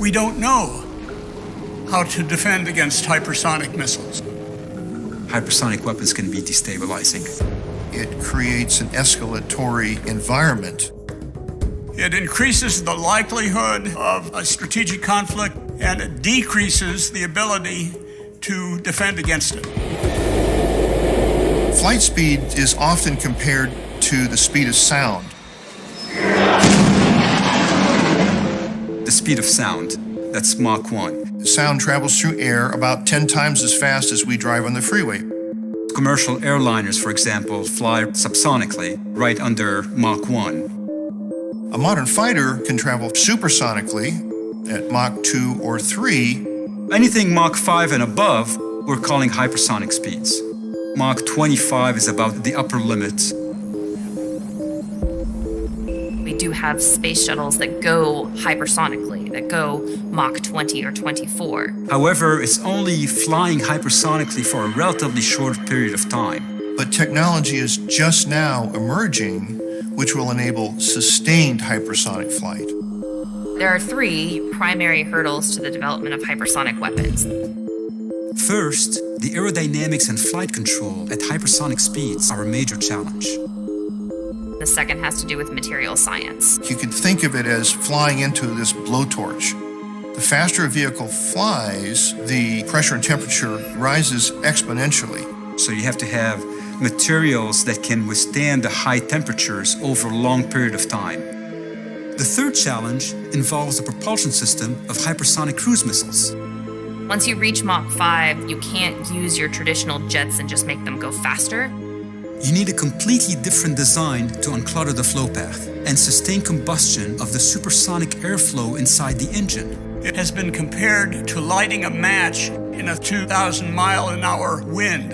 We don't know how to defend against hypersonic missiles. Hypersonic weapons can be destabilizing. It creates an escalatory environment. It increases the likelihood of a strategic conflict, and it decreases the ability to defend against it. Flight speed is often compared to the speed of sound. The speed of sound, that's Mach 1. Sound travels through air about 10 times as fast as we drive on the freeway. Commercial airliners, for example, fly subsonically, right under Mach 1. A modern fighter can travel supersonically at Mach 2 or 3. Anything Mach 5 and above, we're calling hypersonic speeds. Mach 25 is about the upper limit. We do have space shuttles that go hypersonically, that go Mach 20 or 24. However, it's only flying hypersonically for a relatively short period of time. But technology is just now emerging, which will enable sustained hypersonic flight. There are three primary hurdles to the development of hypersonic weapons. First, the aerodynamics and flight control at hypersonic speeds are a major challenge. The second has to do with material science. You could think of it as flying into this blowtorch. The faster a vehicle flies, the pressure and temperature rises exponentially. So you have to have materials that can withstand the high temperatures over a long period of time. The third challenge involves the propulsion system of hypersonic cruise missiles. Once you reach Mach 5, you can't use your traditional jets and just make them go faster. You need a completely different design to unclutter the flow path and sustain combustion of the supersonic airflow inside the engine. It has been compared to lighting a match in a 2,000-mile-an-hour wind.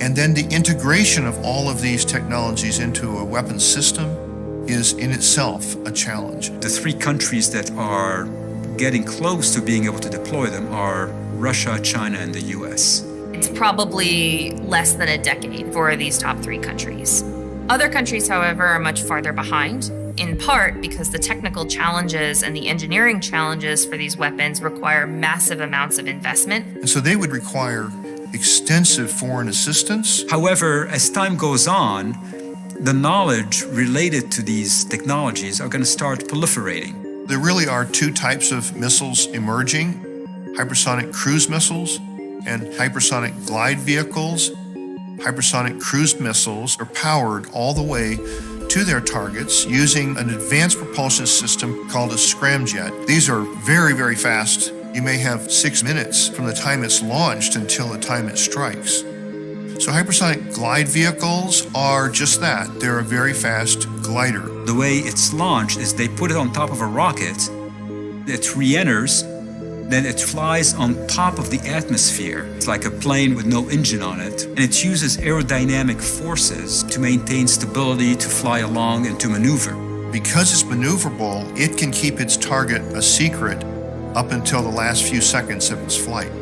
And then the integration of all of these technologies into a weapons system is in itself a challenge. The three countries that are getting close to being able to deploy them are Russia, China, and the US. It's probably less than a decade for these top three countries. Other countries, however, are much farther behind, in part because the technical challenges and the engineering challenges for these weapons require massive amounts of investment. And so they would require extensive foreign assistance. However, as time goes on, the knowledge related to these technologies are going to start proliferating. There really are two types of missiles emerging: hypersonic cruise missiles and hypersonic glide vehicles. Hypersonic cruise missiles are powered all the way to their targets using an advanced propulsion system called a scramjet. These are very, very fast. You may have 6 minutes from the time it's launched until the time it strikes. So hypersonic glide vehicles are just that. They're a very fast glider. The way it's launched is they put it on top of a rocket, it re-enters, then it flies on top of the atmosphere. It's like a plane with no engine on it, and it uses aerodynamic forces to maintain stability, to fly along, and to maneuver. Because it's maneuverable, it can keep its target a secret up until the last few seconds of its flight.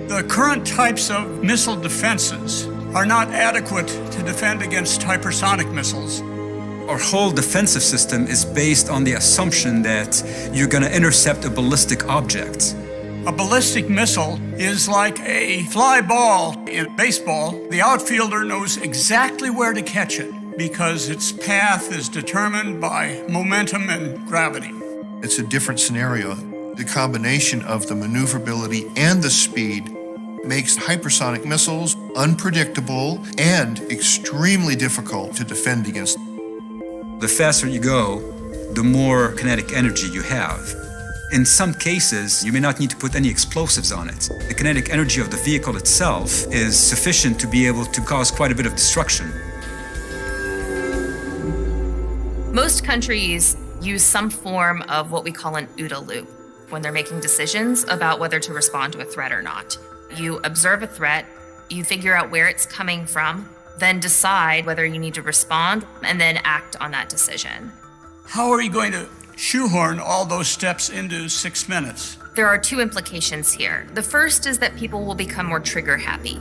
The current types of missile defenses are not adequate to defend against hypersonic missiles. Our whole defensive system is based on the assumption that you're going to intercept a ballistic object. A ballistic missile is like a fly ball in baseball. The outfielder knows exactly where to catch it because its path is determined by momentum and gravity. It's a different scenario. The combination of the maneuverability and the speed makes hypersonic missiles unpredictable and extremely difficult to defend against. The faster you go, the more kinetic energy you have. In some cases, you may not need to put any explosives on it. The kinetic energy of the vehicle itself is sufficient to be able to cause quite a bit of destruction. Most countries use some form of what we call an OODA loop when they're making decisions about whether to respond to a threat or not. You observe a threat, you figure out where it's coming from, then decide whether you need to respond, and then act on that decision. How are you going to shoehorn all those steps into 6 minutes? There are two implications here. The first is that people will become more trigger happy.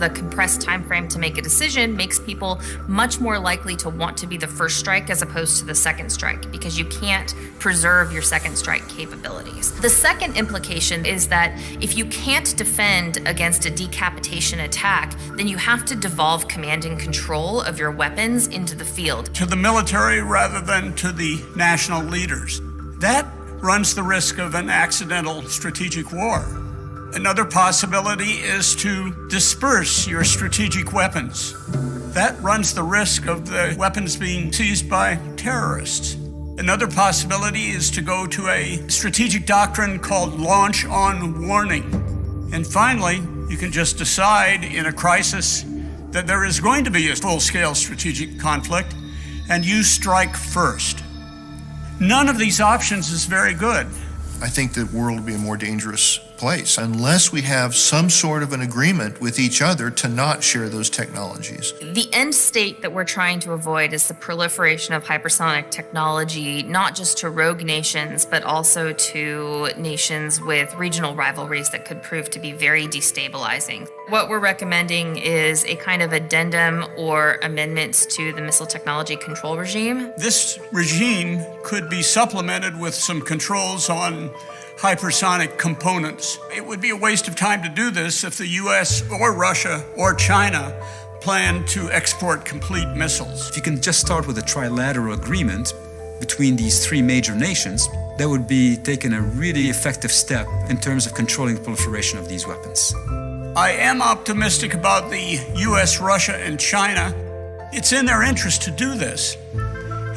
The compressed time frame to make a decision makes people much more likely to want to be the first strike as opposed to the second strike, because you can't preserve your second strike capabilities. The second implication is that if you can't defend against a decapitation attack, then you have to devolve command and control of your weapons into the field. To the military rather than to the national leaders. That runs the risk of an accidental strategic war. Another possibility is to disperse your strategic weapons. That runs the risk of the weapons being seized by terrorists. Another possibility is to go to a strategic doctrine called launch on warning. And finally, you can just decide in a crisis that there is going to be a full-scale strategic conflict, and you strike first. None of these options is very good. I think the world will be a more dangerous place unless we have some sort of an agreement with each other to not share those technologies. The end state that we're trying to avoid is the proliferation of hypersonic technology, not just to rogue nations, but also to nations with regional rivalries that could prove to be very destabilizing. What we're recommending is a kind of addendum or amendments to the missile technology control regime. This regime could be supplemented with some controls on hypersonic components. It would be a waste of time to do this if the US or Russia or China plan to export complete missiles. If you can just start with a trilateral agreement between these three major nations, that would be taking a really effective step in terms of controlling the proliferation of these weapons. I am optimistic about the US, Russia, and China. It's in their interest to do this,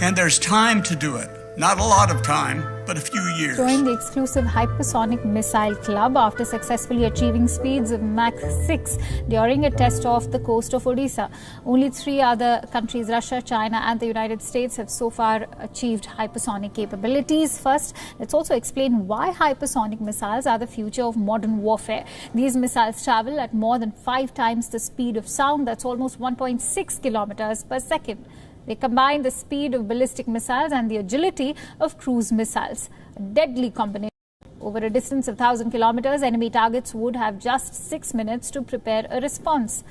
and there's time to do it. Not a lot of time, but a few years. Joined the exclusive hypersonic missile club after successfully achieving speeds of Mach 6 during a test off the coast of Odisha. Only 3 other countries, Russia, China and the United States, have so far achieved hypersonic capabilities. First, let's also explain why hypersonic missiles are the future of modern warfare. These missiles travel at more than 5 times the speed of sound. That's almost 1.6 kilometers per second. They combine the speed of ballistic missiles and the agility of cruise missiles. A deadly combination. Over a distance of 1,000 kilometers, enemy targets would have just 6 minutes to prepare a response.